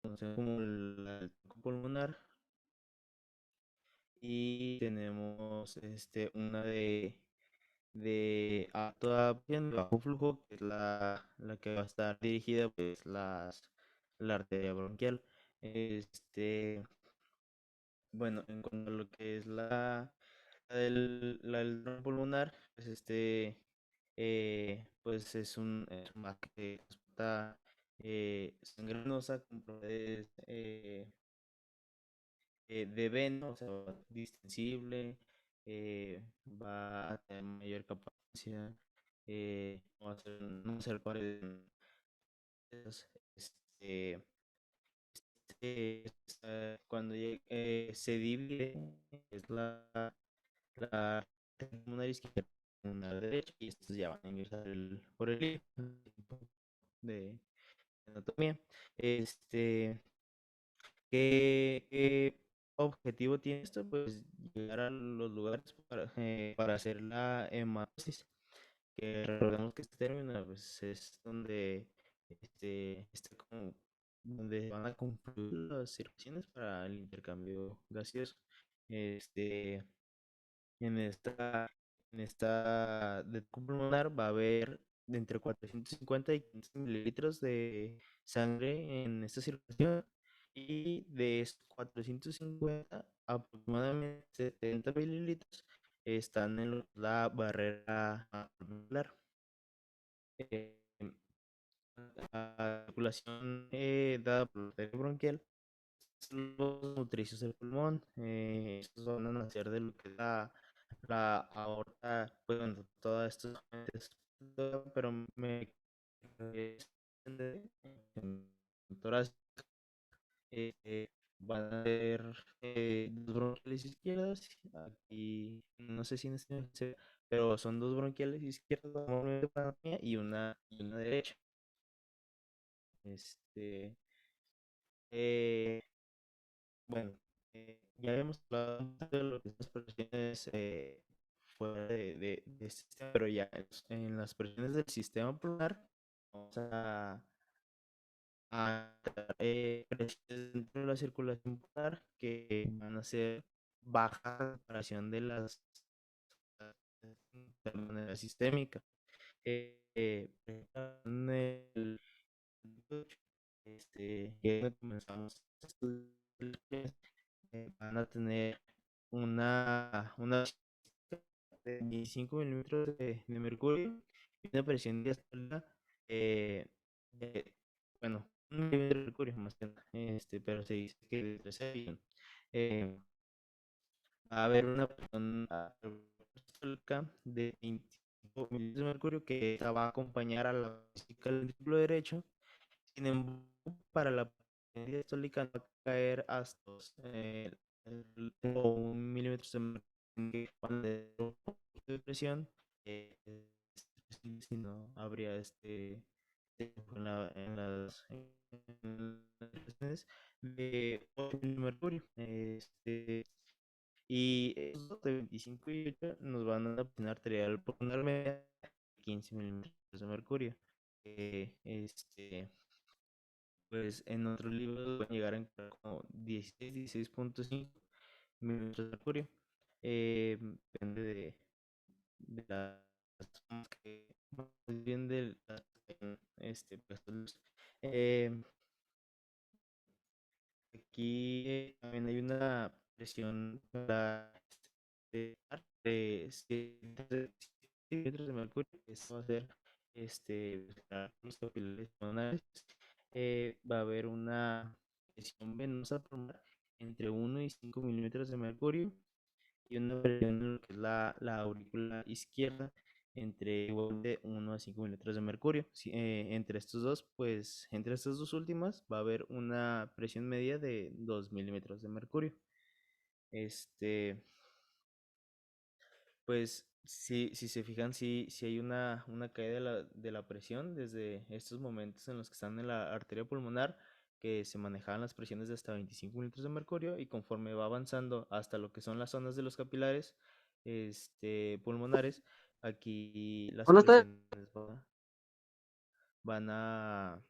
conocemos como el tronco pulmonar, y tenemos una de alto de bajo flujo, que es la que va a estar dirigida, pues, la arteria bronquial. Bueno, en cuanto a lo que es la del tronco pulmonar, pues pues es un vaso que transporta sangre venosa con propiedades de veno, o sea, distensible, va a tener mayor capacidad, no va a ser paredes, este, cuando se divide, es la pulmonar izquierda, pulmonar derecha, y estos ya van a ingresar por el hilo de anatomía. Este, ¿qué objetivo tiene esto? Pues llegar a los lugares para hacer la hematosis, que recordemos que este término, pues, es donde está como donde van a concluir las circulaciones para el intercambio gaseoso. Este, en esta de pulmonar va a haber de entre 450 y 500 mililitros de sangre en esta circulación, y de estos 450, aproximadamente 70 mililitros están en la barrera alveolar. Eh, la circulación dada por la arteria bronquial, los nutricios del pulmón, estos van a nacer de lo que es la aorta, pues, bueno, todo esto es, pero me en torácica, van a ser dos bronquiales izquierdas, aquí no sé si en pero son dos bronquiales izquierdas normalmente para anatomía, y una derecha. Este, eh, Bueno, ya habíamos hablado de lo que son las presiones fuera de este sistema, pero ya en las presiones del sistema pulmonar vamos a presiones dentro de la circulación pulmonar que van a ser bajas a comparación de manera sistémica. En el que es donde comenzamos a estudiar, van a tener una de 25 milímetros de mercurio y una presión diastólica, eh, de, bueno, 1 milímetro de mercurio más que nada, pero se dice que de 13 a 21. Eh, Va a haber una presión diastólica de 25 milímetros de mercurio, que esta va a acompañar a la física del ventrículo derecho. Sin embargo, para la presión diastólica no va a caer hasta o 1 milímetro de mercurio, que van a tener un poquito de presión, eh, si no habría en las presiones de 8 de mercurio. Y esos de 25 y 8 nos van a dar presión arterial pulmonar media de 15 milímetros de mercurio. Pues en otros libros pueden llegar a encontrar como 16, 16,5 milímetros de mercurio. Depende de las tomas más bien de las pues, eh, aquí también hay una presión para de 7 milímetros de mercurio. Eso va a ser para los capilares pulmonares. Va a haber una presión venosa pulmonar entre 1 y 5 milímetros de mercurio, y una presión en lo que es la aurícula izquierda entre igual de 1 a 5 milímetros de mercurio. Entre estas dos últimas va a haber una presión media de 2 milímetros de mercurio. Este, pues si se fijan, si hay una caída de la presión desde estos momentos en los que están en la arteria pulmonar, que se manejaban las presiones de hasta 25 milímetros de mercurio, y conforme va avanzando hasta lo que son las zonas de los capilares pulmonares, aquí las Bueno, está presiones van a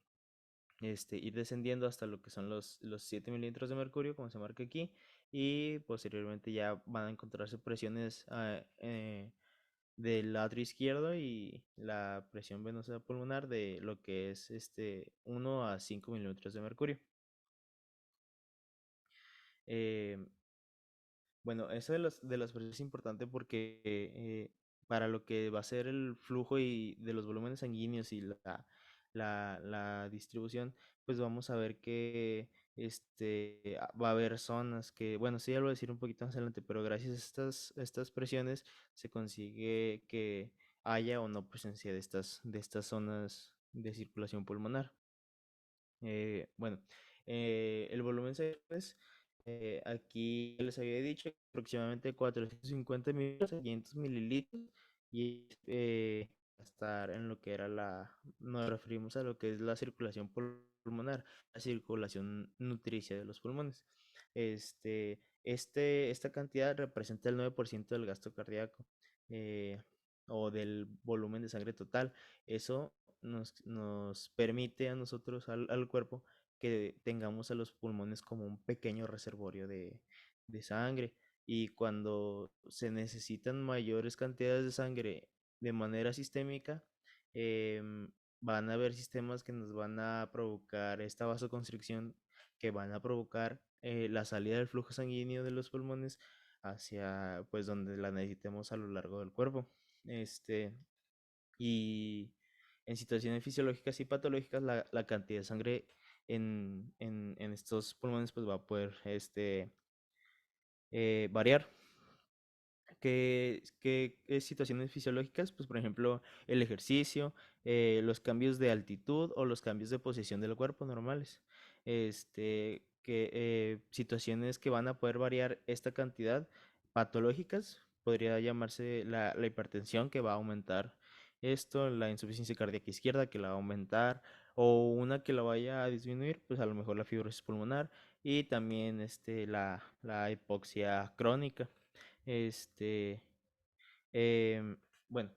ir descendiendo hasta lo que son los 7 milímetros de mercurio, como se marca aquí, y posteriormente ya van a encontrarse presiones del lado izquierdo y la presión venosa pulmonar de lo que es 1 a 5 milímetros de mercurio. Eh, bueno, eso de las presiones es importante porque para lo que va a ser el flujo y de los volúmenes sanguíneos y la distribución, pues vamos a ver que va a haber zonas que, bueno, sí, ya lo voy a decir un poquito más adelante, pero gracias a estas presiones se consigue que haya o no presencia de estas zonas de circulación pulmonar. Bueno, el volumen pues, aquí les había dicho aproximadamente 450 mililitros a 500 mililitros y estar en lo que era nos referimos a lo que es la circulación pulmonar, la circulación nutricia de los pulmones. Esta cantidad representa el 9% del gasto cardíaco eh, o del volumen de sangre total. Eso nos permite a nosotros, al cuerpo, que tengamos a los pulmones como un pequeño reservorio de sangre. Y cuando se necesitan mayores cantidades de sangre de manera sistémica, van a haber sistemas que nos van a provocar esta vasoconstricción, que van a provocar la salida del flujo sanguíneo de los pulmones hacia pues donde la necesitemos a lo largo del cuerpo. Y en situaciones fisiológicas y patológicas, la cantidad de sangre en estos pulmones pues va a poder variar. ¿Qué situaciones fisiológicas? Pues por ejemplo, el ejercicio, los cambios de altitud o los cambios de posición del cuerpo normales. Situaciones que van a poder variar esta cantidad patológicas, podría llamarse la hipertensión, que va a aumentar esto, la insuficiencia cardíaca izquierda, que la va a aumentar, o una que la vaya a disminuir, pues a lo mejor la fibrosis pulmonar, y también la hipoxia crónica. Este, em, bueno,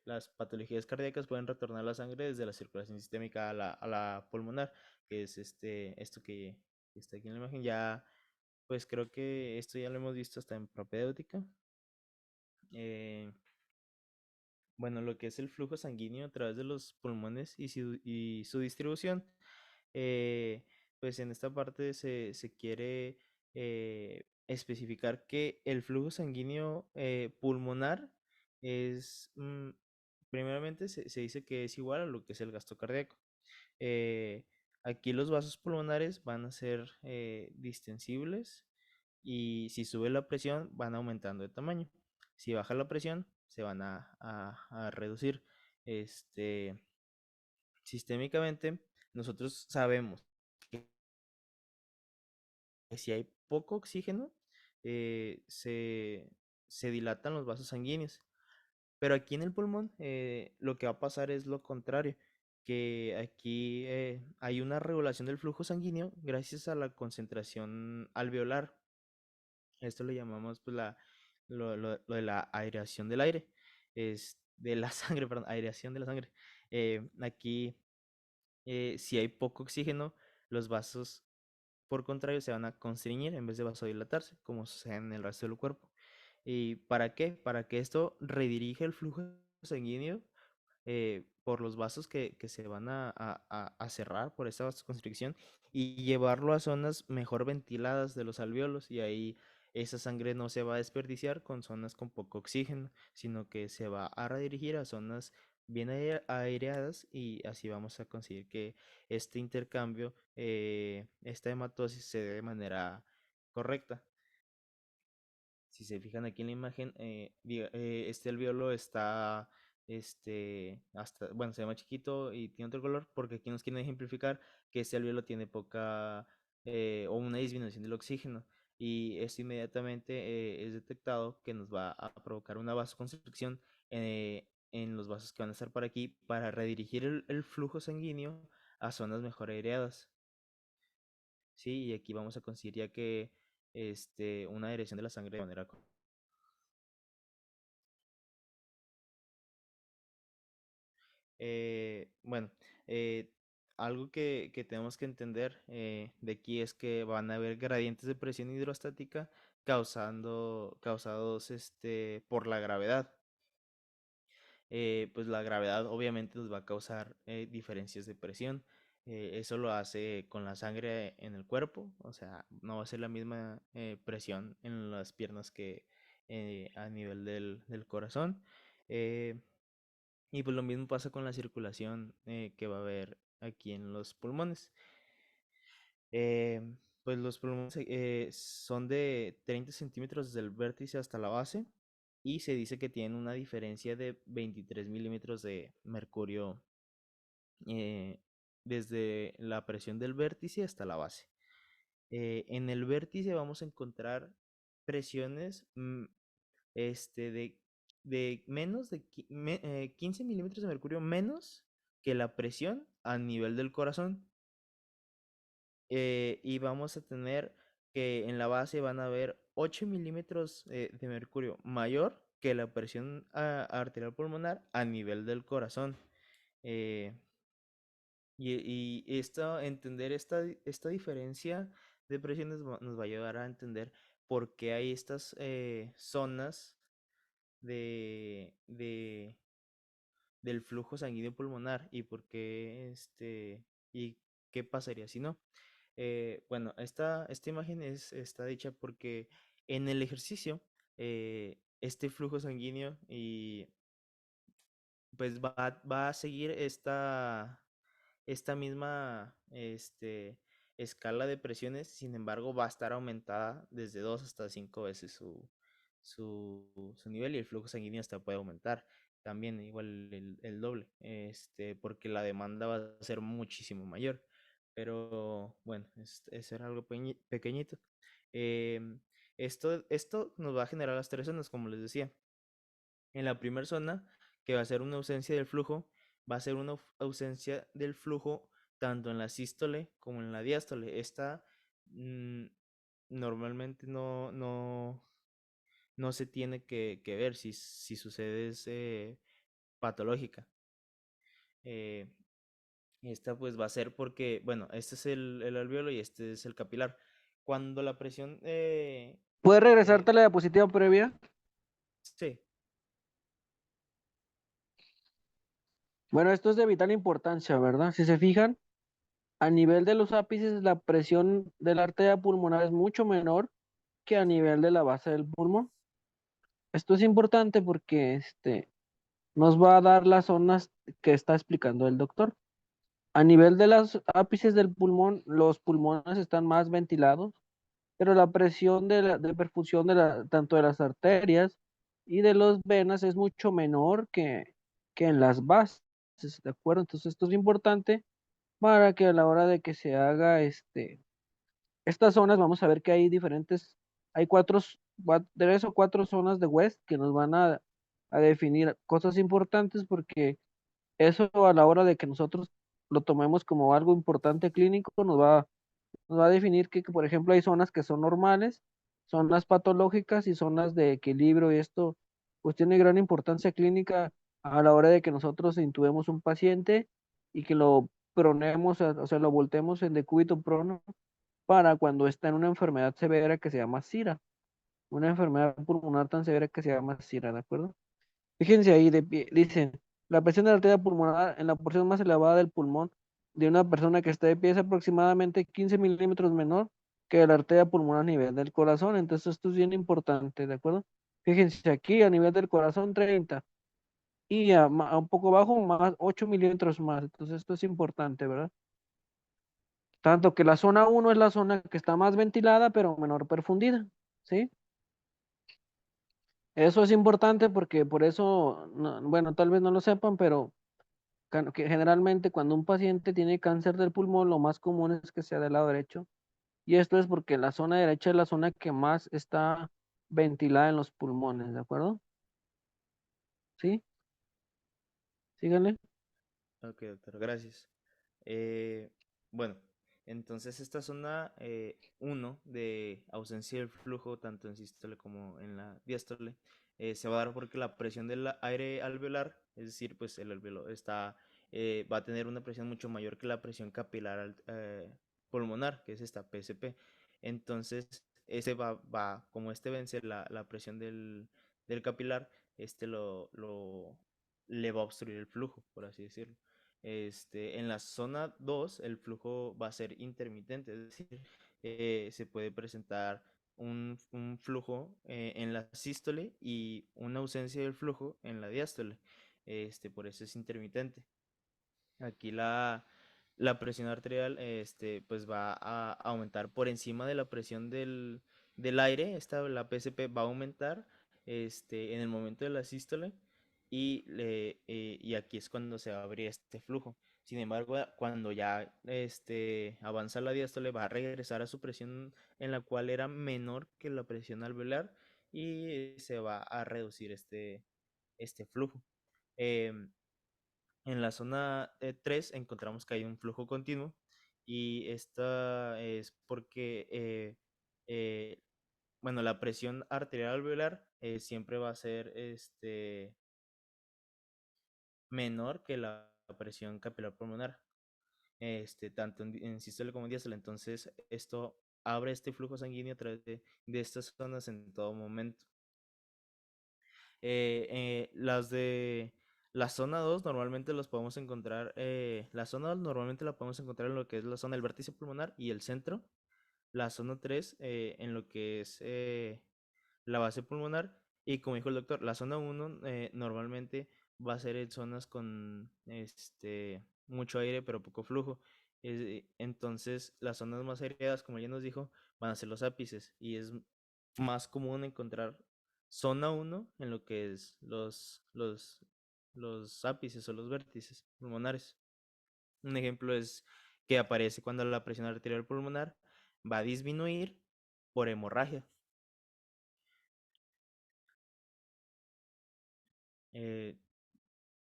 las patologías cardíacas pueden retornar la sangre desde la circulación sistémica a la pulmonar, que es esto que está aquí en la imagen. Ya, pues creo que esto ya lo hemos visto hasta en propedéutica. Eh, bueno, lo que es el flujo sanguíneo a través de los pulmones y su distribución. eh, pues en esta parte se quiere especificar que el flujo sanguíneo pulmonar es, primeramente se dice que es igual a lo que es el gasto cardíaco. Eh, Aquí los vasos pulmonares van a ser distensibles y si sube la presión van aumentando de tamaño. Si baja la presión se van a reducir. Este, Sistémicamente, nosotros sabemos que si hay poco oxígeno, eh, se, se dilatan los vasos sanguíneos. Pero aquí en el pulmón lo que va a pasar es lo contrario, que aquí hay una regulación del flujo sanguíneo gracias a la concentración alveolar. Esto le llamamos pues, lo de la aireación del aire, es de la sangre, perdón, aireación de la sangre. Aquí, si hay poco oxígeno, los vasos, por contrario, se van a constriñir en vez de vasodilatarse, como sucede en el resto del cuerpo. ¿Y para qué? Para que esto redirija el flujo sanguíneo por los vasos que se van a cerrar por esta vasoconstricción y llevarlo a zonas mejor ventiladas de los alvéolos, y ahí esa sangre no se va a desperdiciar con zonas con poco oxígeno, sino que se va a redirigir a zonas bien aireadas, y así vamos a conseguir que este intercambio, esta hematosis se dé de manera correcta. Si se fijan aquí en la imagen, este alvéolo está, bueno, se ve más chiquito y tiene otro color, porque aquí nos quieren ejemplificar que este alvéolo tiene poca o una disminución del oxígeno, y esto inmediatamente es detectado que nos va a provocar una vasoconstricción en los vasos que van a estar por aquí para redirigir el flujo sanguíneo a zonas mejor aireadas. Sí, y aquí vamos a conseguir ya que una dirección de la sangre de manera bueno, eh, algo que tenemos que entender de aquí es que van a haber gradientes de presión hidrostática causados por la gravedad. Pues la gravedad obviamente nos va a causar diferencias de presión. Eso lo hace con la sangre en el cuerpo, o sea, no va a ser la misma presión en las piernas que a nivel del corazón. Eh, y pues lo mismo pasa con la circulación que va a haber aquí en los pulmones. Eh, pues los pulmones son de 30 centímetros desde el vértice hasta la base y se dice que tienen una diferencia de 23 milímetros de mercurio eh, desde la presión del vértice hasta la base. En el vértice vamos a encontrar presiones de, de menos de 15 milímetros de mercurio menos que la presión a nivel del corazón. Y vamos a tener que en la base van a haber 8 milímetros de mercurio mayor que la presión arterial pulmonar a nivel del corazón. Eh, entender esta diferencia de presiones nos va a ayudar a entender por qué hay estas zonas de del flujo sanguíneo pulmonar y por qué y qué pasaría si no. Bueno, esta imagen está dicha porque en el ejercicio, este flujo sanguíneo y pues va a seguir esta misma escala de presiones, sin embargo, va a estar aumentada desde 2 hasta 5 veces su nivel y el flujo sanguíneo hasta puede aumentar también, igual el doble, porque la demanda va a ser muchísimo mayor. Pero bueno, eso era algo pequeñito. Em, esto nos va a generar las tres zonas, como les decía. En la primera zona, que va a ser una ausencia del flujo, va a ser una ausencia del flujo tanto en la sístole como en la diástole. Esta mm, normalmente no se tiene que ver si sucede es patológica. Eh, esta pues va a ser porque, bueno, este es el alveolo y este es el capilar. Cuando la presión... ¿Puedes eh, regresarte a la diapositiva previa? sí, Bueno, esto es de vital importancia, ¿verdad? Si se fijan, a nivel de los ápices, la presión de la arteria pulmonar es mucho menor que a nivel de la base del pulmón. Esto es importante porque nos va a dar las zonas que está explicando el doctor. A nivel de los ápices del pulmón, los pulmones están más ventilados, pero la presión de perfusión tanto de las arterias y de las venas es mucho menor que en las bases, ¿de acuerdo? Entonces esto es importante para que a la hora de que se haga estas zonas, vamos a ver que hay diferentes, hay tres o cuatro zonas de West que nos van a definir cosas importantes porque eso a la hora de que nosotros lo tomemos como algo importante clínico nos va a definir que, por ejemplo, hay zonas que son normales, zonas patológicas y zonas de equilibrio y esto pues tiene gran importancia clínica a la hora de que nosotros intubemos un paciente y que lo pronemos, o sea, lo voltemos en decúbito prono para cuando está en una enfermedad severa que se llama SIRA, una enfermedad pulmonar tan severa que se llama SIRA, ¿de acuerdo? Fíjense ahí, de pie, dice, la presión de la arteria pulmonar en la porción más elevada del pulmón de una persona que está de pie es aproximadamente 15 milímetros menor que la arteria pulmonar a nivel del corazón. Entonces esto es bien importante, ¿de acuerdo? Fíjense aquí a nivel del corazón 30 y a un poco bajo más 8 milímetros más. Entonces esto es importante, ¿verdad? Tanto que la zona uno es la zona que está más ventilada pero menor perfundida, ¿sí? Eso es importante porque por eso, bueno, tal vez no lo sepan, pero que generalmente cuando un paciente tiene cáncer del pulmón, lo más común es que sea del lado derecho. Y esto es porque la zona derecha es la zona que más está ventilada en los pulmones, ¿de acuerdo? ¿Sí? Síganle. ok, doctor, gracias. Eh, bueno, entonces esta zona 1 de ausencia del flujo, tanto en sístole como en la diástole, se va a dar porque la presión del aire alveolar, es decir, pues el alveolo está va a tener una presión mucho mayor que la presión capilar pulmonar, que es esta PSP. Entonces, como este vence la presión del capilar, este le va a obstruir el flujo, por así decirlo. En la zona 2 el flujo va a ser intermitente, es decir, se puede presentar un flujo en la sístole y una ausencia del flujo en la diástole. Por eso es intermitente. Aquí la presión arterial pues va a aumentar por encima de la presión del aire. La PSP va a aumentar en el momento de la sístole y aquí es cuando se va a abrir este flujo. Sin embargo, cuando ya avanza la diástole, va a regresar a su presión en la cual era menor que la presión alveolar y se va a reducir este flujo. Em, en la zona 3 encontramos que hay un flujo continuo y esta es porque, eh, bueno, la presión arterial alveolar siempre va a ser menor que la presión capilar pulmonar, tanto en sístole como en diástole. Entonces, esto abre este flujo sanguíneo a través de estas zonas en todo momento. Las de la zona 2 normalmente los podemos encontrar, la zona 2 normalmente la podemos encontrar en lo que es la zona del vértice pulmonar y el centro. La zona 3 en lo que es la base pulmonar. Y como dijo el doctor, la zona 1 normalmente va a ser en zonas con mucho aire pero poco flujo. Entonces las zonas más aireadas, como ya nos dijo, van a ser los ápices. Y es más común encontrar zona 1 en lo que es los ápices o los vértices pulmonares. Un ejemplo es que aparece cuando la presión arterial pulmonar va a disminuir por hemorragia. Eh,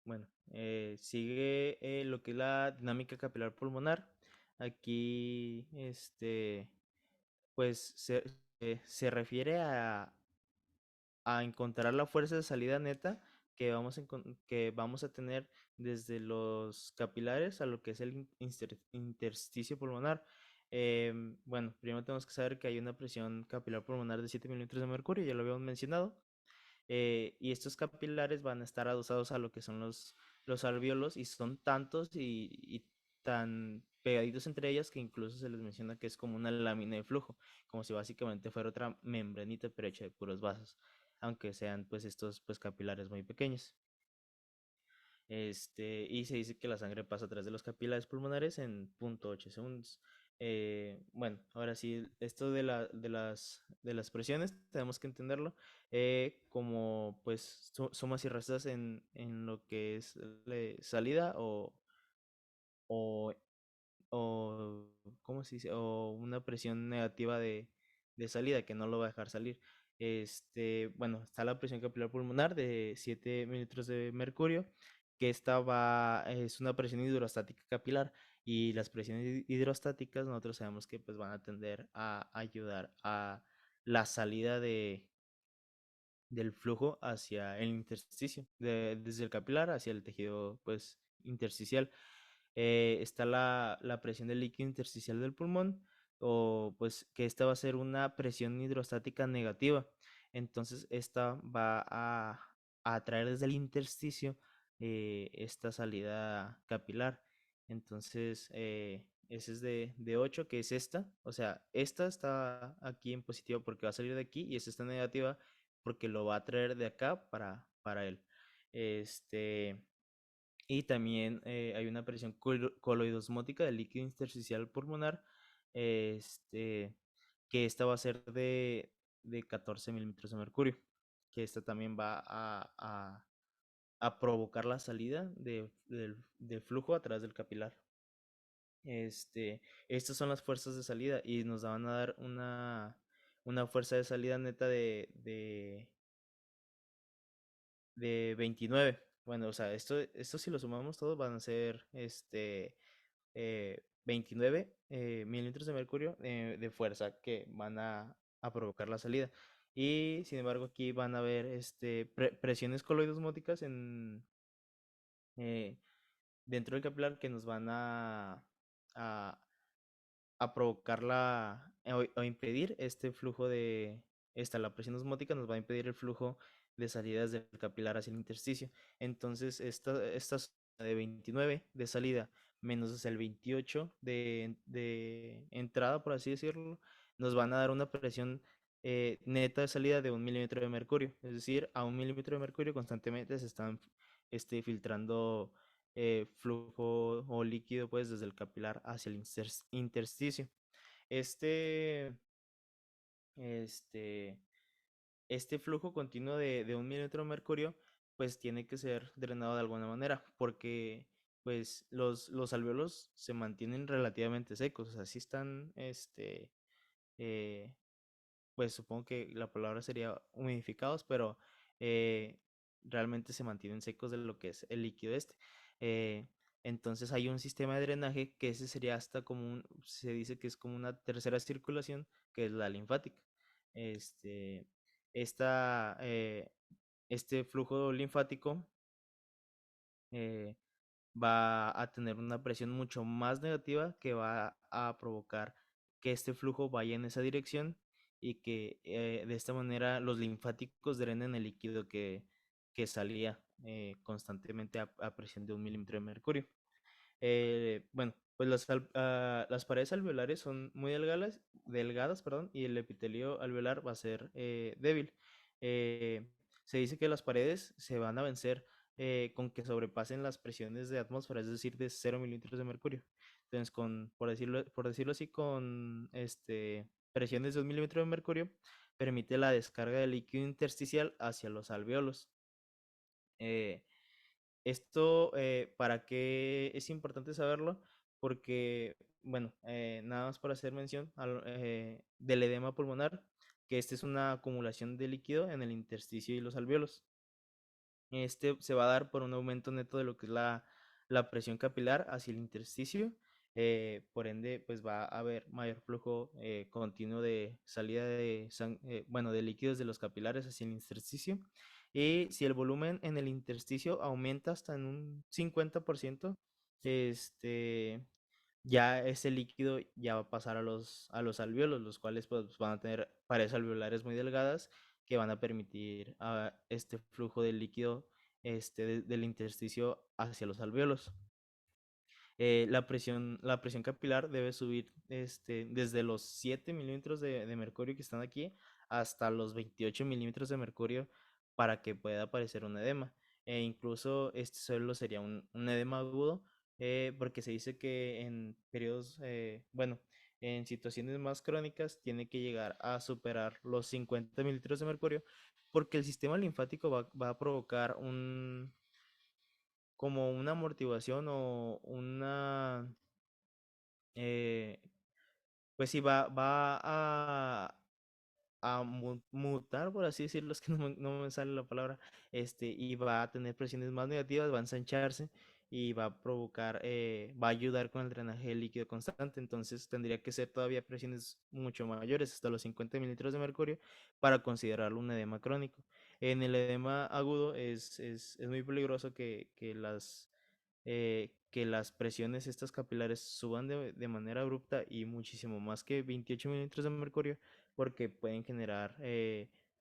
bueno, sigue lo que es la dinámica capilar pulmonar. Aquí, pues se refiere a encontrar la fuerza de salida neta que vamos a tener desde los capilares a lo que es el intersticio pulmonar. Bueno, primero tenemos que saber que hay una presión capilar pulmonar de 7 milímetros de mercurio, ya lo habíamos mencionado. Y estos capilares van a estar adosados a lo que son los alvéolos y son tantos y tan pegaditos entre ellas que incluso se les menciona que es como una lámina de flujo, como si básicamente fuera otra membranita pero hecha de puros vasos, aunque sean pues estos pues capilares muy pequeños. Y se dice que la sangre pasa a través de los capilares pulmonares en 0.8 segundos. Bueno, ahora sí, esto de las presiones tenemos que entenderlo como pues sumas y restas en lo que es salida o, o, ¿cómo se dice? O una presión negativa de salida que no lo va a dejar salir. Bueno, está la presión capilar pulmonar de 7 mililitros de mercurio, que es una presión hidrostática capilar y las presiones hidrostáticas nosotros sabemos que pues van a tender a ayudar a la salida del flujo hacia el intersticio, desde el capilar hacia el tejido pues intersticial. Está la presión del líquido intersticial del pulmón, o pues que esta va a ser una presión hidrostática negativa. Entonces, esta va a atraer desde el intersticio esta salida capilar. Entonces, ese es de 8, que es esta. O sea, esta está aquí en positivo porque va a salir de aquí y esta está negativa porque lo va a traer de acá para él. Y también hay una presión coloidosmótica del líquido intersticial pulmonar, este, que esta va a ser de 14 milímetros de mercurio, que esta también va a provocar la salida del flujo a través del capilar. Estas son las fuerzas de salida y nos van a dar una fuerza de salida neta de 29. Bueno, o sea, esto si lo sumamos todos van a ser 29 milímetros de mercurio de fuerza que van a provocar la salida. Y sin embargo, aquí van a haber presiones coloidosmóticas dentro del capilar que nos van a, a provocar o impedir este flujo la presión osmótica nos va a impedir el flujo de salidas del capilar hacia el intersticio. Entonces, esta zona de 29 de salida menos el 28 de entrada, por así decirlo, nos van a dar una presión neta de salida de 1 milímetro de mercurio. Es decir, a 1 milímetro de mercurio constantemente se están filtrando flujo o líquido pues desde el capilar hacia el intersticio. Este, este, este flujo continuo de 1 milímetro de mercurio pues tiene que ser drenado de alguna manera porque pues los alvéolos se mantienen relativamente secos, o sea, sí están, eh, pues supongo que la palabra sería humidificados, pero eh, realmente se mantienen secos de lo que es el líquido este. Eh, entonces hay un sistema de drenaje que ese sería hasta como se dice que es como una tercera circulación, que es la linfática. Este, esta, este flujo linfático eh, va a tener una presión mucho más negativa que va a provocar que este flujo vaya en esa dirección y que de esta manera los linfáticos drenen el líquido que salía constantemente a presión de 1 milímetro de mercurio. Bueno, pues las paredes alveolares son muy delgadas, perdón, y el epitelio alveolar va a ser débil. Eh, Se dice que las paredes se van a vencer con que sobrepasen las presiones de atmósfera, es decir, de 0 milímetros de mercurio. Entonces, por decirlo así, con presiones de 1 milímetro de mercurio, permite la descarga del líquido intersticial hacia los alveolos. Eh, ¿Para qué es importante saberlo? Porque, bueno, nada más para hacer mención del edema pulmonar, que este es una acumulación de líquido en el intersticio y los alvéolos. Este se va a dar por un aumento neto de lo que es la presión capilar hacia el intersticio. Por ende, pues va a haber mayor flujo continuo de salida bueno, de líquidos de los capilares hacia el intersticio. Y si el volumen en el intersticio aumenta hasta en un 50%, este, ya ese líquido ya va a pasar a los alvéolos, los cuales pues, van a tener paredes alveolares muy delgadas que van a permitir este flujo de líquido del intersticio hacia los alvéolos. La presión capilar debe subir desde los 7 milímetros de mercurio que están aquí hasta los 28 milímetros de mercurio para que pueda aparecer un edema. Incluso este solo sería un edema agudo porque se dice que en periodos, bueno, en situaciones más crónicas tiene que llegar a superar los 50 mililitros de mercurio porque el sistema linfático va a provocar como una amortiguación o eh, pues sí, va a mutar, por así decirlo, es que no me sale la palabra, y va a tener presiones más negativas, va a ensancharse y va a provocar, va a ayudar con el drenaje de líquido constante, entonces tendría que ser todavía presiones mucho mayores, hasta los 50 mililitros de mercurio, para considerarlo un edema crónico. En el edema agudo es muy peligroso que las presiones estas capilares suban de manera abrupta y muchísimo más que 28 mililitros de mercurio porque pueden generar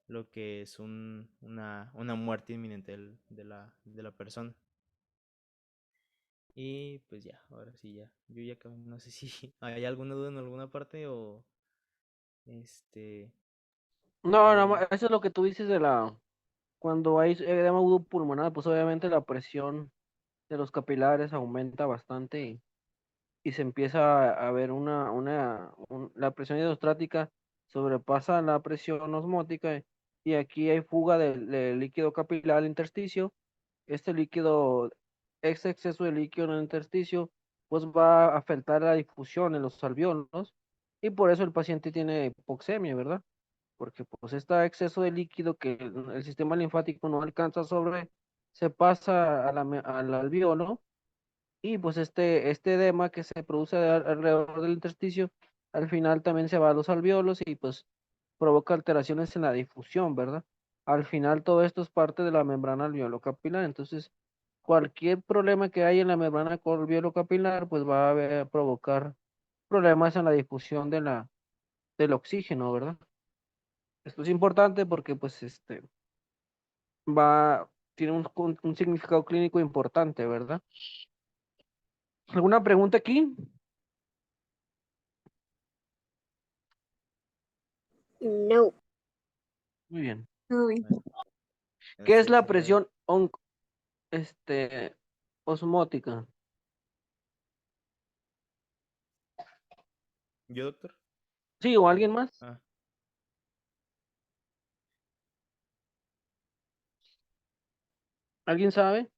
lo que es una muerte inminente de la persona. Y pues ya, ahora sí ya. Yo ya acabé. No sé si hay alguna duda en alguna parte o este No, o no, ya. eso es lo que tú dices cuando hay edema agudo pulmonar, pues obviamente la presión de los capilares aumenta bastante y se empieza a ver la presión hidrostática sobrepasa la presión osmótica y aquí hay fuga del líquido capilar al intersticio. Este líquido, este exceso de líquido en el intersticio, pues va a afectar la difusión en los alvéolos y por eso el paciente tiene hipoxemia, ¿verdad? Porque pues este exceso de líquido que el sistema linfático no alcanza se pasa al alvéolo y pues este edema que se produce alrededor del intersticio, al final también se va a los alvéolos y pues provoca alteraciones en la difusión, ¿verdad? Al final todo esto es parte de la membrana alveolo-capilar, entonces cualquier problema que haya en la membrana capilar, pues va a provocar problemas en la difusión del oxígeno, ¿verdad? Esto es importante porque pues tiene un significado clínico importante, ¿verdad? ¿Alguna pregunta aquí? No. Muy bien. Uy. ¿Qué es Entonces la sería presión este, osmótica? yo, doctor. ¿Sí, o alguien más? Ah, ¿Alguien sabe?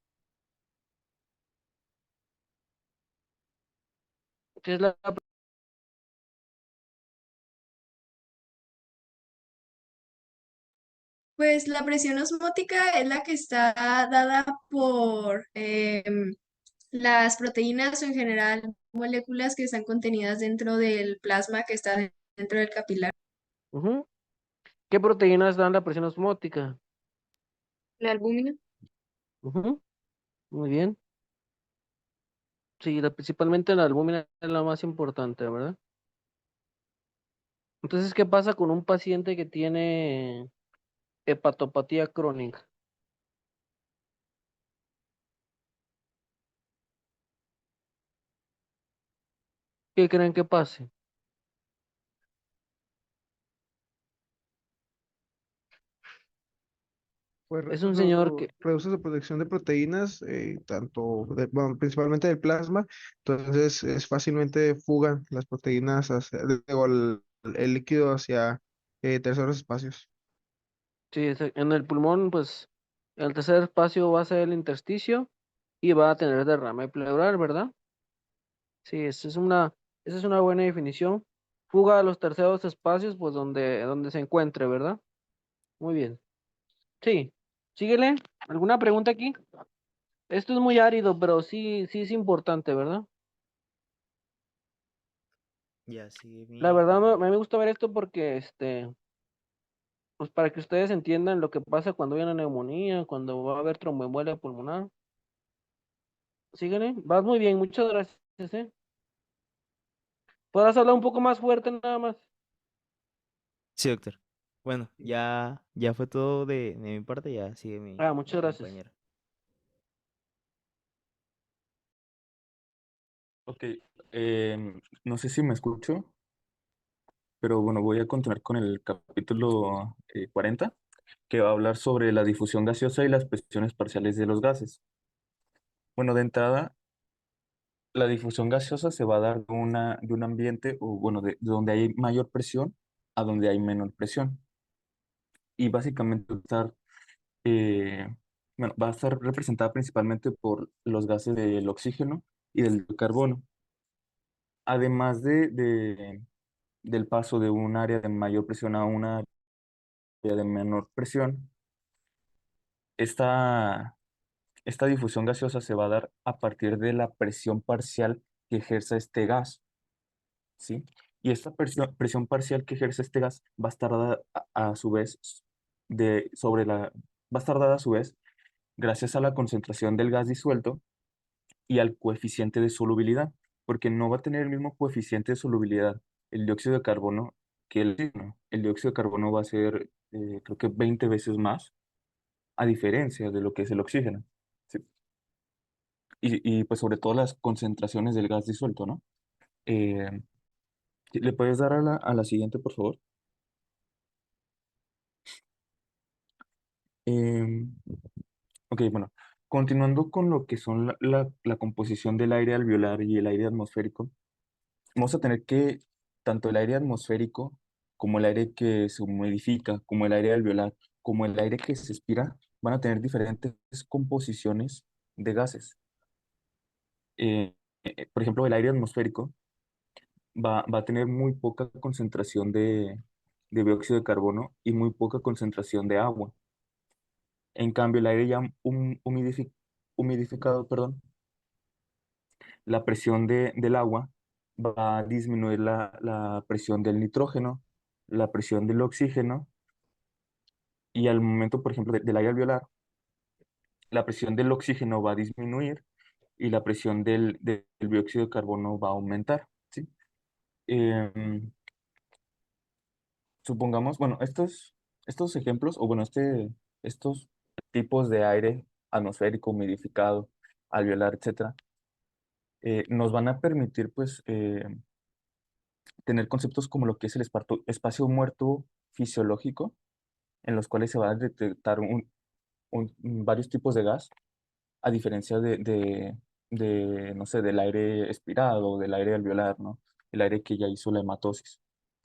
¿Qué es la Pues la presión osmótica es la que está dada por las proteínas o en general moléculas que están contenidas dentro del plasma que está dentro del capilar. Ujú. ¿Qué proteínas dan la presión osmótica? La albúmina. Ujú. Muy bien. Sí, principalmente la albúmina es la más importante, ¿verdad? Entonces, ¿qué pasa con un paciente que tiene hepatopatía crónica? ¿Qué creen que pase? Pues Es un señor que, reduce su producción de proteínas, bueno, principalmente del plasma, entonces es fácilmente fugan las proteínas o el líquido hacia terceros espacios. sí, en el pulmón, pues, el tercer espacio va a ser el intersticio y va a tener derrame pleural, ¿verdad? Sí, esa es una buena definición. Fuga a los terceros espacios, pues, donde se encuentre, ¿verdad? Muy bien. Sí, síguele. ¿Alguna pregunta aquí? Esto es muy árido, pero sí, sí es importante, ¿verdad? ya sigue La mi verdad, a compañero. mí me gusta ver esto porque, pues para que ustedes entiendan lo que pasa cuando hay una neumonía, cuando va a haber tromboembolia pulmonar. Síguele. Vas muy bien, muchas gracias, ¿eh? ¿Podrás hablar un poco más fuerte nada más? Sí, doctor. Bueno, ya fue todo de mi parte, ya sigue Ah, mi muchas gracias. compañero. Ok, no sé si me escucho, pero bueno, voy a continuar con el capítulo 40, que va a hablar sobre la difusión gaseosa y las presiones parciales de los gases. Bueno, de entrada, la difusión gaseosa se va a dar de un ambiente, o bueno, de donde hay mayor presión a donde hay menor presión. Y básicamente eh, va a estar representada principalmente por los gases del oxígeno y del carbono. Además del paso de un área de mayor presión a una área de menor presión, esta, esta difusión gaseosa se va a dar a partir de la presión parcial que ejerza este gas, ¿sí? Y esta presión parcial que ejerce este gas va a estar dada a su vez va a estar dada a su vez gracias a la concentración del gas disuelto y al coeficiente de solubilidad, porque no va a tener el mismo coeficiente de solubilidad el dióxido de carbono que el oxígeno. El dióxido de carbono va a ser, creo que 20 veces más, a diferencia de lo que es el oxígeno. ¿Sí? Pues sobre todo las concentraciones del gas disuelto, ¿no? Eh, ¿Le puedes dar a la siguiente, por favor? Em, ok, bueno, continuando con lo que son la composición del aire alveolar y el aire atmosférico, vamos a tener que tanto el aire atmosférico como el aire que se humidifica, como el aire alveolar, como el aire que se expira, van a tener diferentes composiciones de gases. Por ejemplo, el aire atmosférico va a tener muy poca concentración de dióxido de carbono y muy poca concentración de agua. En cambio, el aire ya humidificado, perdón, la presión del agua va a disminuir la presión del nitrógeno, la presión del oxígeno, y al momento, por ejemplo, del aire alveolar, la presión del oxígeno va a disminuir y la presión del dióxido de carbono va a aumentar, ¿sí? Em, Supongamos, bueno, estos ejemplos, o bueno, estos tipos de aire atmosférico, humidificado, alveolar, etcétera, nos van a permitir, pues, tener conceptos como lo que es el espacio muerto fisiológico, en los cuales se va a detectar varios tipos de gas, a diferencia no sé, del aire expirado, del aire alveolar, ¿no? El aire que ya hizo la hematosis.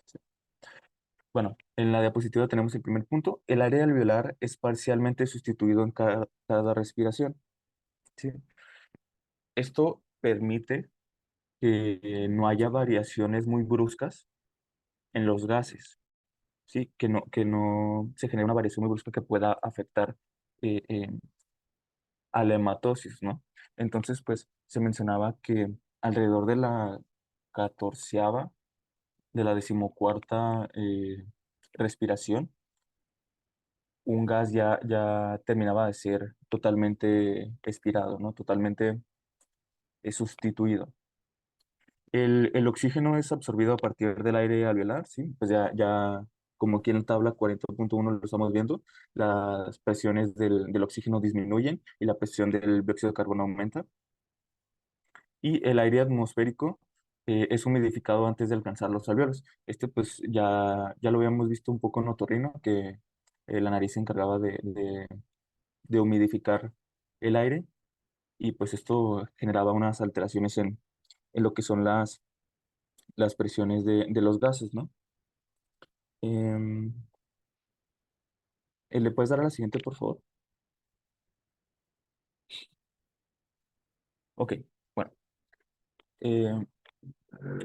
¿Sí? Bueno, en la diapositiva tenemos el primer punto. El aire alveolar es parcialmente sustituido en cada respiración. ¿Sí? Esto permite que no haya variaciones muy bruscas en los gases, ¿sí? Que no se genere una variación muy brusca que pueda afectar eh, eh, a la hematosis, ¿no? Entonces, pues se mencionaba que alrededor de la catorceava, de la decimocuarta respiración, un gas ya terminaba de ser totalmente expirado, ¿no? Totalmente sustituido. El oxígeno es absorbido a partir del aire alveolar, ¿sí? Pues ya como aquí en la tabla 40.1 lo estamos viendo, las presiones del oxígeno disminuyen y la presión del dióxido de carbono aumenta. Y el aire atmosférico es humidificado antes de alcanzar los alveolos. Este pues ya lo habíamos visto un poco en otorrino, que la nariz se encargaba de humidificar el aire y pues esto generaba unas alteraciones en lo que son las presiones de los gases, ¿no? Em, ¿Le puedes dar a la siguiente, por favor? Ok, bueno. em,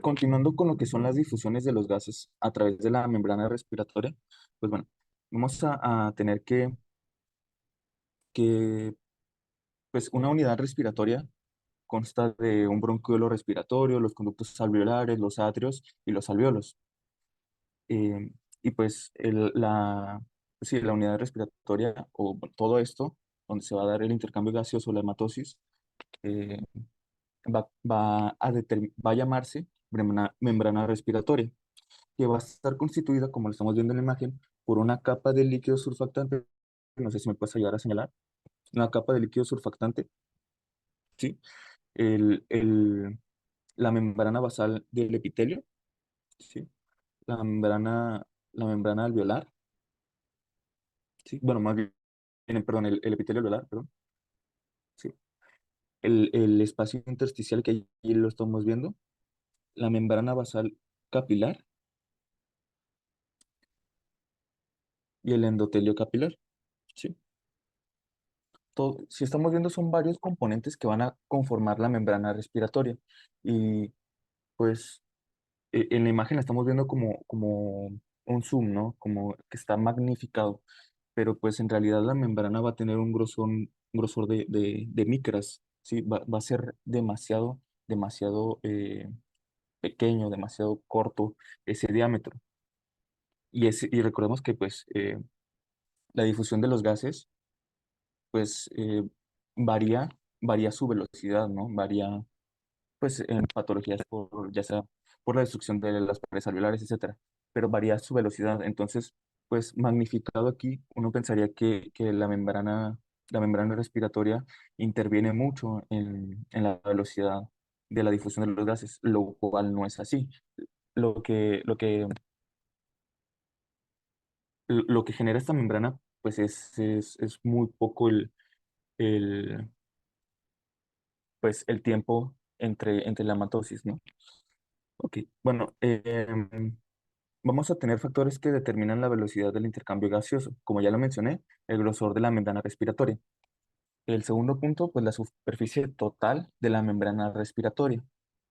Continuando con lo que son las difusiones de los gases a través de la membrana respiratoria, pues bueno, vamos a tener que, pues una unidad respiratoria consta de un bronquiolo respiratorio, los conductos alveolares, los atrios y los alveolos. Eh, y pues sí, la unidad respiratoria o bueno, todo esto, donde se va a dar el intercambio gaseoso, la hematosis, eh, va a llamarse membrana respiratoria, que va a estar constituida, como lo estamos viendo en la imagen, por una capa de líquido surfactante. No sé si me puedes ayudar a señalar. Una capa de líquido surfactante, ¿sí? El, el, la membrana basal del epitelio, ¿sí? La membrana alveolar, ¿sí? Bueno, más bien, perdón, el epitelio alveolar, perdón, ¿sí? El espacio intersticial que allí lo estamos viendo, la membrana basal capilar y el endotelio capilar, ¿sí? Si estamos viendo, son varios componentes que van a conformar la membrana respiratoria. Y pues en la imagen la estamos viendo como un zoom, ¿no? Como que está magnificado. Pero pues en realidad la membrana va a tener un grosor de micras, ¿sí? Va a ser demasiado pequeño, demasiado corto ese diámetro. Y recordemos que pues la difusión de los gases pues varía su velocidad, ¿no? Varía, pues, en patologías ya sea por la destrucción de las paredes alveolares, etcétera, pero varía su velocidad. Entonces, pues, magnificado aquí, uno pensaría que la membrana respiratoria interviene mucho en la velocidad de la difusión de los gases, lo cual no es así. Lo que, lo que, lo que genera esta membrana, pues, es muy poco el pues el tiempo entre la mitosis, ¿no? Ok, bueno, vamos a tener factores que determinan la velocidad del intercambio gaseoso. Como ya lo mencioné, el grosor de la membrana respiratoria. El segundo punto, pues la superficie total de la membrana respiratoria.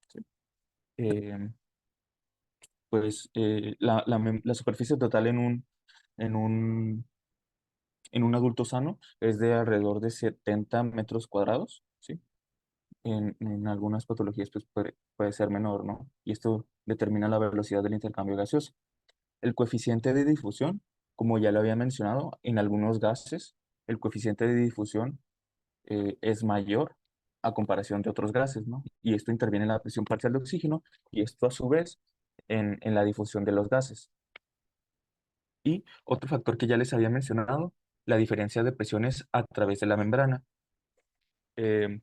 ¿Sí? Em, pues la superficie total en un, en un adulto sano es de alrededor de 70 metros cuadrados, ¿sí? En algunas patologías pues puede ser menor, ¿no? Y esto determina la velocidad del intercambio gaseoso. El coeficiente de difusión, como ya lo había mencionado, en algunos gases, el coeficiente de difusión es mayor a comparación de otros gases, ¿no? Y esto interviene en la presión parcial de oxígeno y esto a su vez en la difusión de los gases. Y otro factor que ya les había mencionado, la diferencia de presiones a través de la membrana. Eh,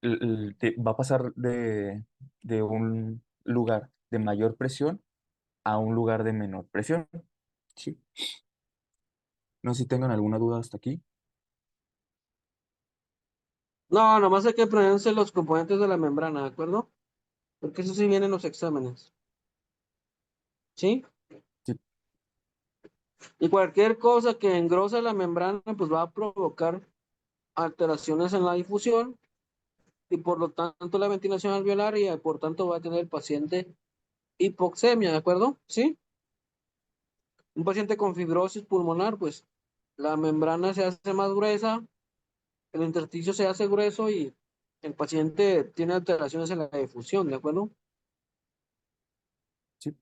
Va a pasar de un lugar de mayor presión a un lugar de menor presión. ¿Sí? No sé si tengan alguna duda hasta aquí. No, nomás hay que aprenderse los componentes de la membrana, ¿de acuerdo? Porque eso sí viene en los exámenes. ¿Sí? Sí, Y cualquier cosa que engrose la membrana, pues va a provocar alteraciones en la difusión y por lo tanto la ventilación alveolar y por tanto va a tener el paciente hipoxemia, ¿de acuerdo? ¿Sí? Un paciente con fibrosis pulmonar, pues la membrana se hace más gruesa, el intersticio se hace grueso y el paciente tiene alteraciones en la difusión, ¿de acuerdo? sí.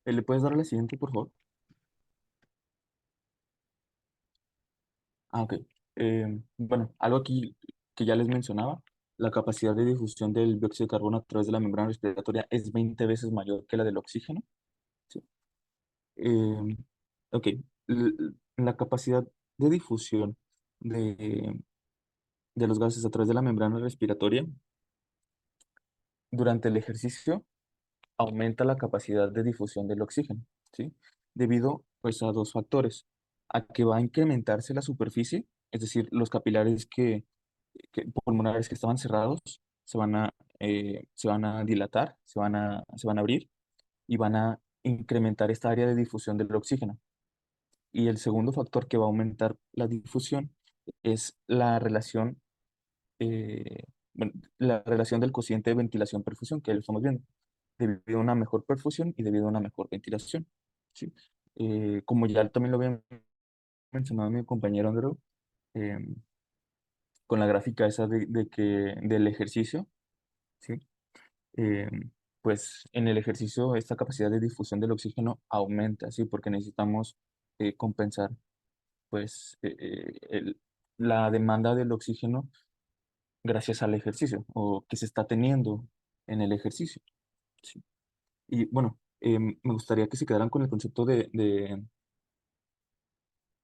¿Le puedes dar a la siguiente, por favor? Ah, ok. Bueno, algo aquí que ya les mencionaba, la capacidad de difusión del dióxido de carbono a través de la membrana respiratoria es 20 veces mayor que la del oxígeno. ¿Sí? Eh, ok. La capacidad de difusión de, de los gases a través de la membrana respiratoria durante el ejercicio aumenta la capacidad de difusión del oxígeno, ¿sí? Debido pues a dos factores, a que va a incrementarse la superficie, es decir, los capilares pulmonares que estaban cerrados se van a dilatar, se van a abrir y van a incrementar esta área de difusión del oxígeno. Y el segundo factor que va a aumentar la difusión es bueno, la relación del cociente de ventilación-perfusión, que lo estamos viendo, debido a una mejor perfusión y debido a una mejor ventilación. ¿Sí? Como ya también lo había mencionado mi compañero Andrew, eh, con la gráfica esa del ejercicio, ¿sí? Eh, pues en el ejercicio esta capacidad de difusión del oxígeno aumenta, ¿sí? Porque necesitamos compensar pues, la demanda del oxígeno gracias al ejercicio o que se está teniendo en el ejercicio. ¿Sí? Y bueno, me gustaría que se quedaran con el concepto de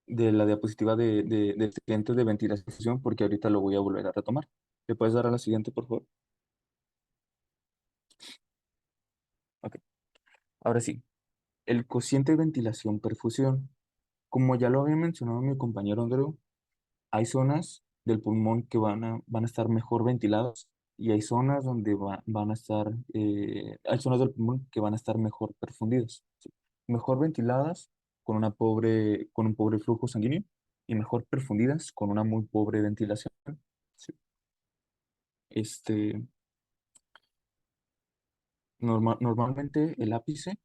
la diapositiva del cliente de ventilación, porque ahorita lo voy a volver a retomar. ¿Le puedes dar a la siguiente, por favor? Ok. Ahora sí, el cociente de ventilación-perfusión. Como ya lo había mencionado mi compañero Andrew, hay zonas del pulmón que van a estar mejor ventiladas y hay zonas donde van a estar, hay zonas del pulmón que van a estar mejor perfundidas, ¿sí? Mejor ventiladas con un pobre flujo sanguíneo y mejor perfundidas con una muy pobre ventilación, ¿sí? Este, Normalmente el ápice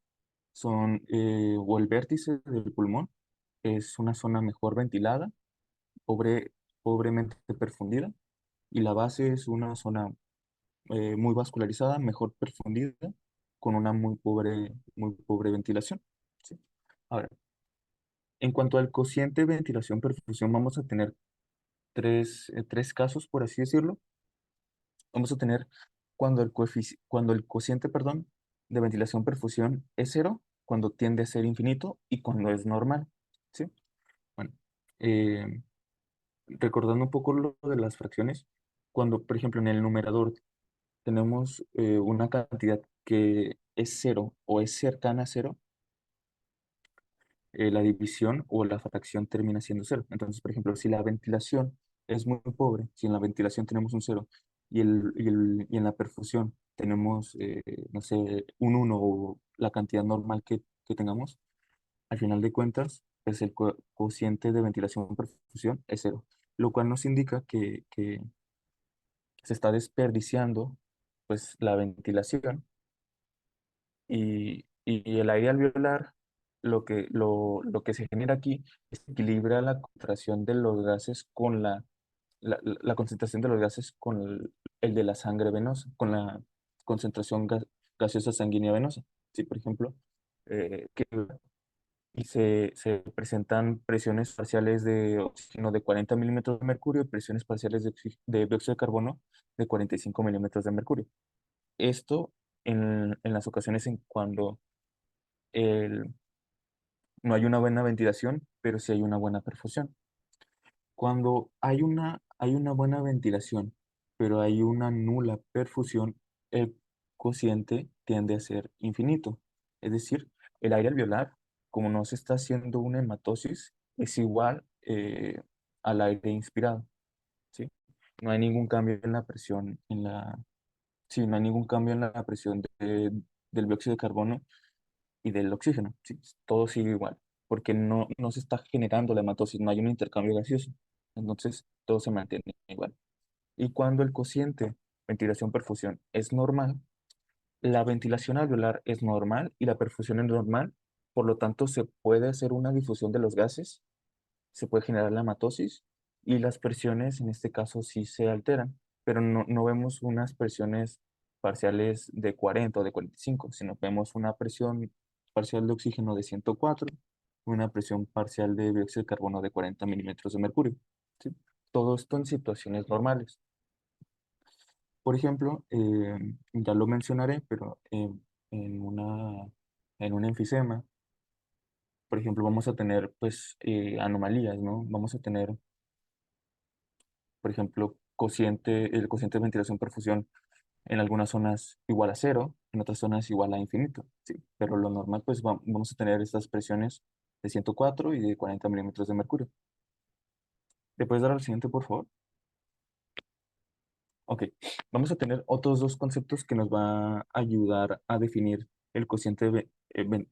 o el vértice del pulmón es una zona mejor ventilada, pobremente perfundida, y la base es una zona muy vascularizada, mejor perfundida, con una muy pobre ventilación. ¿Sí? Ahora, en cuanto al cociente de ventilación-perfusión, vamos a tener tres casos, por así decirlo. Vamos a tener cuando el cociente, perdón, de ventilación-perfusión es cero, cuando tiende a ser infinito y cuando es normal. ¿Sí? Bueno, eh, recordando un poco lo de las fracciones, cuando, por ejemplo, en el numerador tenemos una cantidad que es cero o es cercana a cero, la división o la fracción termina siendo cero. Entonces, por ejemplo, si la ventilación es muy pobre, si en la ventilación tenemos un cero y en la perfusión tenemos, no sé, un uno o la cantidad normal que tengamos, al final de cuentas, pues el cociente de ventilación-perfusión es cero, lo cual nos indica que se está desperdiciando pues la ventilación y el aire alveolar, lo que se genera aquí es que equilibra la concentración de los gases con la concentración de los gases con el de la sangre venosa, con la concentración gaseosa sanguínea venosa. Sí, por ejemplo, que y se presentan presiones parciales de oxígeno de 40 milímetros de mercurio y presiones parciales de dióxido de carbono de 45 milímetros de mercurio. Esto en las ocasiones en cuando el- no hay una buena ventilación, pero sí hay una buena perfusión. Cuando hay una buena ventilación, pero hay una nula perfusión, el cociente tiende a ser infinito. Es decir, el aire alveolar, como no se está haciendo una hematosis, es igual al aire inspirado, ¿sí? No hay ningún cambio en la presión, sí, no hay ningún cambio en la presión del dióxido de carbono y del oxígeno, ¿sí? Todo sigue igual, porque no se está generando la hematosis, no hay un intercambio gaseoso. Entonces, todo se mantiene igual. Y cuando el cociente ventilación-perfusión es normal, la ventilación alveolar es normal y la perfusión es normal, por lo tanto, se puede hacer una difusión de los gases, se puede generar la hematosis y las presiones en este caso sí se alteran, pero no vemos unas presiones parciales de 40 o de 45, sino vemos una presión parcial de oxígeno de 104, una presión parcial de dióxido de carbono de 40 milímetros de mercurio, ¿sí? Todo esto en situaciones normales. Por ejemplo, ya lo mencionaré, pero en en un enfisema, por ejemplo, vamos a tener pues anomalías, ¿no? Vamos a tener, por ejemplo, el cociente de ventilación-perfusión en algunas zonas igual a cero, en otras zonas igual a infinito, ¿sí? Pero lo normal, pues vamos a tener estas presiones de 104 y de 40 milímetros de mercurio. ¿Le puedes dar al siguiente, por favor? Ok, vamos a tener otros dos conceptos que nos va a ayudar a definir el cociente de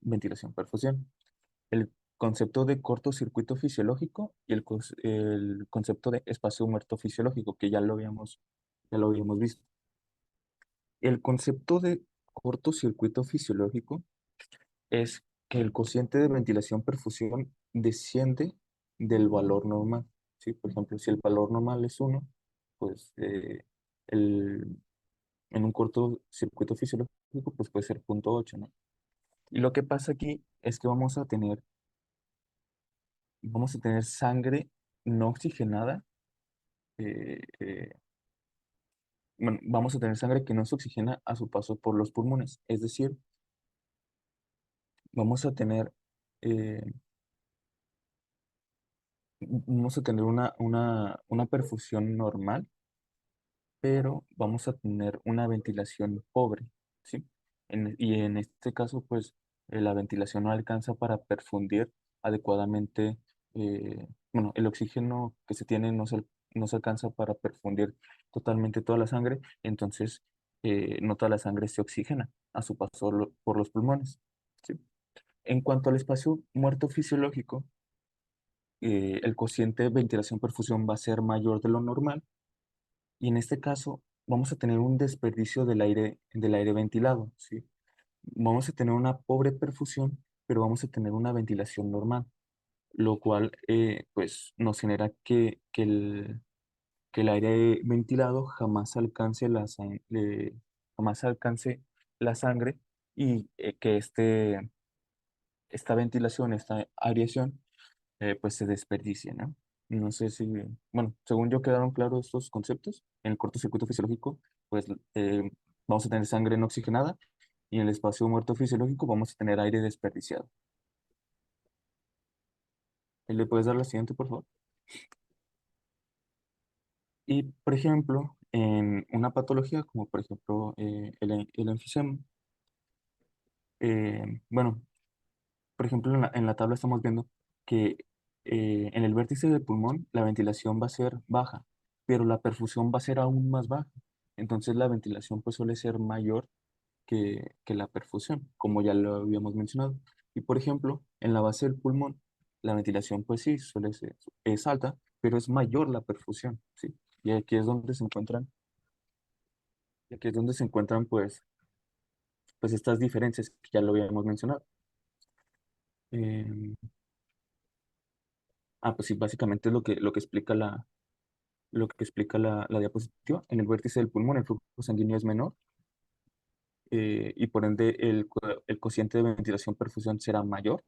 ventilación-perfusión. El concepto de cortocircuito fisiológico y el concepto de espacio muerto fisiológico, que ya lo habíamos visto. El concepto de cortocircuito fisiológico es que el cociente de ventilación-perfusión desciende del valor normal, ¿sí? Por ejemplo, si el valor normal es 1, pues el, en un cortocircuito fisiológico pues puede ser 0.8, ¿no? Y lo que pasa aquí es que vamos a tener sangre no oxigenada, eh, eh, bueno, vamos a tener sangre que no se oxigena a su paso por los pulmones, es decir, vamos a tener eh, vamos a tener una perfusión normal, pero vamos a tener una ventilación pobre, ¿sí? Y en este caso, pues, la ventilación no alcanza para perfundir adecuadamente, bueno, el oxígeno que se tiene no se alcanza para perfundir totalmente toda la sangre, entonces no toda la sangre se oxigena a su paso por los pulmones, ¿sí? En cuanto al espacio muerto fisiológico, el cociente de ventilación-perfusión va a ser mayor de lo normal y en este caso vamos a tener un desperdicio del aire ventilado, ¿sí? Vamos a tener una pobre perfusión, pero vamos a tener una ventilación normal, lo cual pues nos genera que el aire ventilado jamás alcance la sangre y que esta ventilación, esta aireación pues se desperdicie, ¿no? No sé si, bueno, según yo quedaron claros estos conceptos. En el cortocircuito fisiológico, pues vamos a tener sangre no oxigenada y en el espacio muerto fisiológico vamos a tener aire desperdiciado. ¿Le puedes dar la siguiente, por favor? Y, por ejemplo, en una patología como, por ejemplo, el enfisema, bueno, por ejemplo, en la tabla estamos viendo que en el vértice del pulmón la ventilación va a ser baja, pero la perfusión va a ser aún más baja. Entonces la ventilación pues suele ser mayor que la perfusión, como ya lo habíamos mencionado. Y por ejemplo, en la base del pulmón, la ventilación pues sí es alta, pero es mayor la perfusión, ¿sí? Y aquí es donde se encuentran pues estas diferencias que ya lo habíamos mencionado. Em, pues sí, básicamente es lo que explica la diapositiva. En el vértice del pulmón el flujo sanguíneo es menor y por ende el cociente de ventilación-perfusión será mayor.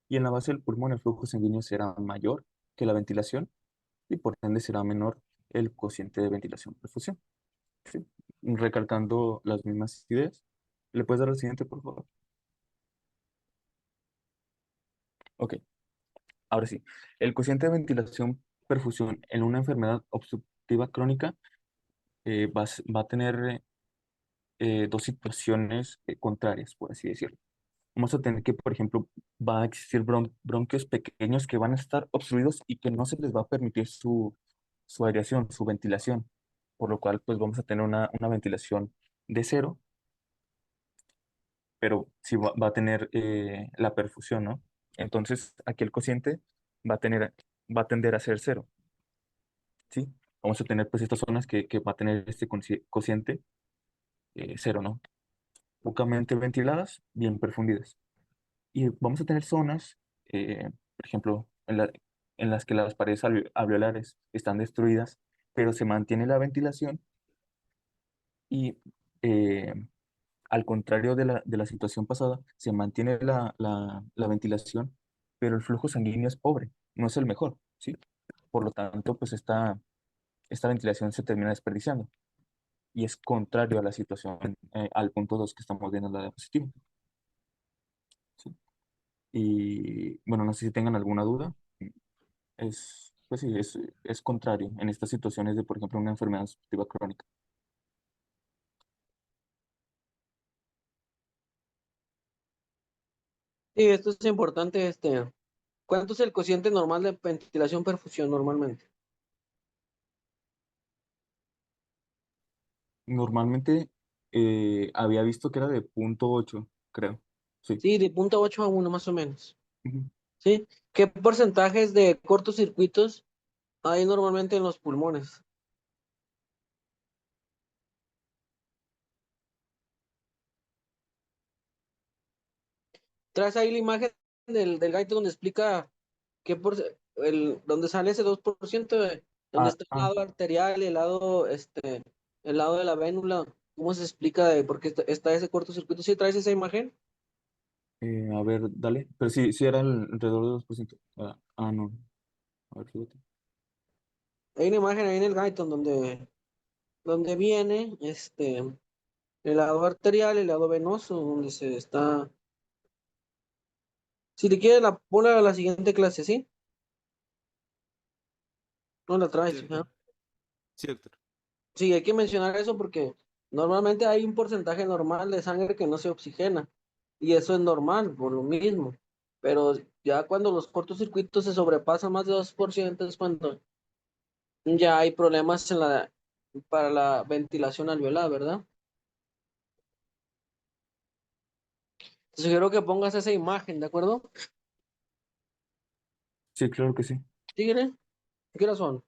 Y en la base del pulmón el flujo sanguíneo será mayor que la ventilación y por ende será menor el cociente de ventilación-perfusión. ¿Sí? Recalcando las mismas ideas. ¿Le puedes dar al siguiente, por favor? Ok, ahora sí. El cociente de ventilación-perfusión en una enfermedad obstructiva crónica va a tener dos situaciones contrarias, por así decirlo. Vamos a tener que, por ejemplo, va a existir bronquios pequeños que van a estar obstruidos y que no se les va a permitir su aireación, su ventilación, por lo cual pues vamos a tener una ventilación de cero, pero sí va a tener la perfusión, ¿no? Entonces aquí el cociente va a va a tender a ser cero, ¿sí? Vamos a tener pues estas zonas que va a tener este cociente cero, ¿no? Pocamente ventiladas, bien perfundidas. Y vamos a tener zonas, por ejemplo, en las que las paredes alveolares están destruidas, pero se mantiene la ventilación y eh, al contrario de la situación pasada, se mantiene la ventilación, pero el flujo sanguíneo es pobre, no es el mejor, ¿sí? Por lo tanto, pues esta ventilación se termina desperdiciando y es contrario a la situación, al punto 2 que estamos viendo en la diapositiva. ¿Sí? Y bueno, no sé si tengan alguna duda. Pues sí, es contrario en estas situaciones de, por ejemplo, una enfermedad obstructiva crónica. Sí, esto es importante, ¿cuánto es el cociente normal de ventilación-perfusión normalmente? Normalmente había visto que era de 0,8, creo. Sí. Sí, de 0,8 a 1 más o menos. Ujú. ¿Sí? ¿Qué porcentajes de cortocircuitos hay normalmente en los pulmones? Traes ahí la imagen del guide donde explica donde sale ese 2%, donde Ah, está el ah, lado arterial y el lado de la vénula. ¿Cómo se explica de por qué está ese cortocircuito? ¿Sí traes esa imagen? a ver, dale. Pero sí, sí era alrededor de 2%. No. A ver, fíjate. Hay una imagen ahí en el guide donde viene el lado arterial, el lado venoso, donde se está. Si te quieres, ponla a la siguiente clase, ¿sí? No la Sí, traes, ¿sí? doctor. Sí, doctor. Sí, hay que mencionar eso porque normalmente hay un porcentaje normal de sangre que no se oxigena y eso es normal por lo mismo. Pero ya cuando los cortocircuitos se sobrepasan más de 2% es cuando ya hay problemas para la ventilación alveolar, ¿verdad? Te sugiero que pongas esa imagen, ¿de acuerdo? Sí, claro que sí. Tigre, ¿qué horas son?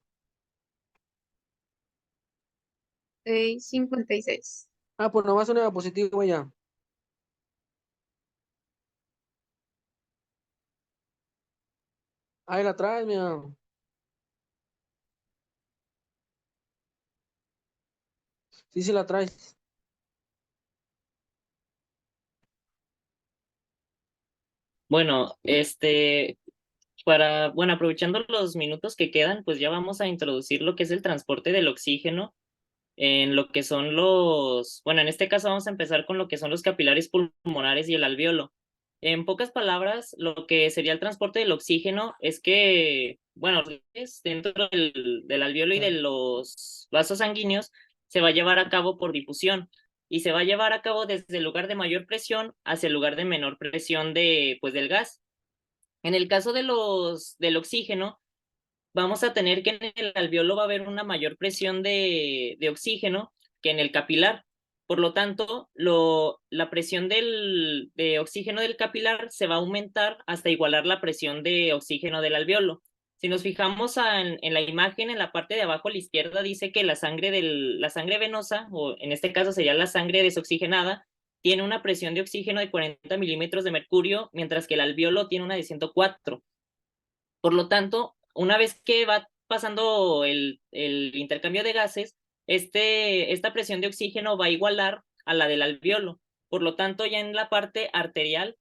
6:56. Ah, pues nomás una diapositiva ya. Ahí la traes, mira. Sí, sí la traes. Bueno, bueno, aprovechando los minutos que quedan, pues ya vamos a introducir lo que es el transporte del oxígeno en lo que son bueno, en este caso vamos a empezar con lo que son los capilares pulmonares y el alveolo. En pocas palabras, lo que sería el transporte del oxígeno es que, bueno, dentro del alveolo y de los vasos sanguíneos se va a llevar a cabo por difusión y se va a llevar a cabo desde el lugar de mayor presión hacia el lugar de menor presión pues, del gas. En el caso del oxígeno, vamos a tener que en el alveolo va a haber una mayor presión de oxígeno que en el capilar. Por lo tanto, la presión de oxígeno del capilar se va a aumentar hasta igualar la presión de oxígeno del alveolo. Si nos fijamos en la imagen, en la parte de abajo a la izquierda dice que la sangre venosa, o en este caso sería la sangre desoxigenada, tiene una presión de oxígeno de 40 milímetros de mercurio, mientras que el alveolo tiene una de 104. Por lo tanto, una vez que va pasando el intercambio de gases, esta presión de oxígeno va a igualar a la del alveolo. Por lo tanto, ya en la parte arterial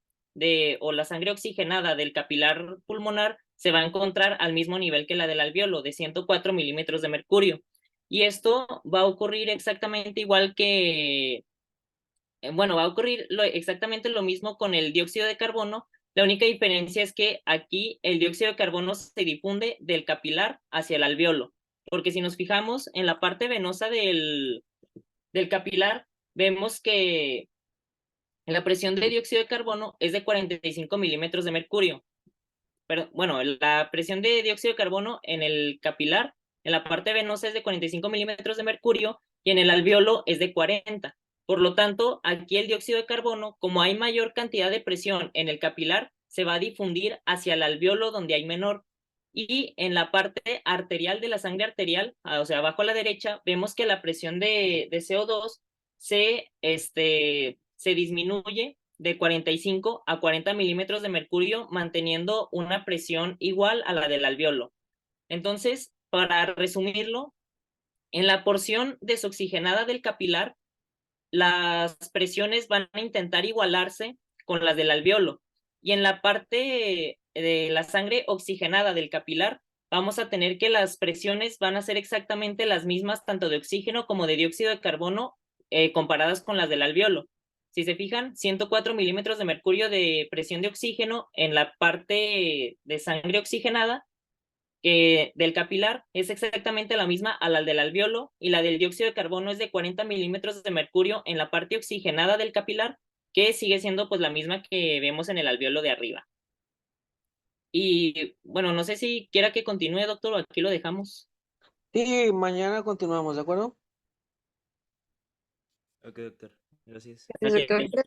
o la sangre oxigenada del capilar pulmonar se va a encontrar al mismo nivel que la del alvéolo, de 104 milímetros de mercurio. Y esto va a ocurrir exactamente igual que, bueno, va a ocurrir exactamente lo mismo con el dióxido de carbono. La única diferencia es que aquí el dióxido de carbono se difunde del capilar hacia el alvéolo, porque si nos fijamos en la parte venosa del capilar, vemos que la presión de dióxido de carbono es de 45 milímetros de mercurio. Pero, bueno, la presión de dióxido de carbono en el capilar, en la parte venosa es de 45 milímetros de mercurio y en el alvéolo es de 40. Por lo tanto, aquí el dióxido de carbono, como hay mayor cantidad de presión en el capilar, se va a difundir hacia el alvéolo donde hay menor. Y en la parte arterial de la sangre arterial, o sea, abajo a la derecha, vemos que la presión de CO2 se disminuye de 45 a 40 milímetros de mercurio, manteniendo una presión igual a la del alvéolo. Entonces, para resumirlo, en la porción desoxigenada del capilar, las presiones van a intentar igualarse con las del alvéolo. Y en la parte de la sangre oxigenada del capilar, vamos a tener que las presiones van a ser exactamente las mismas, tanto de oxígeno como de dióxido de carbono, comparadas con las del alvéolo. Si se fijan, 104 milímetros de mercurio de presión de oxígeno en la parte de sangre oxigenada del capilar es exactamente la misma a la del alvéolo, y la del dióxido de carbono es de 40 milímetros de mercurio en la parte oxigenada del capilar, que sigue siendo pues la misma que vemos en el alvéolo de arriba. Y bueno, no sé si quiera que continúe, doctor, o aquí lo dejamos. Sí, mañana continuamos, ¿de acuerdo? Ok, doctor. Gracias. Gracias. Doctor.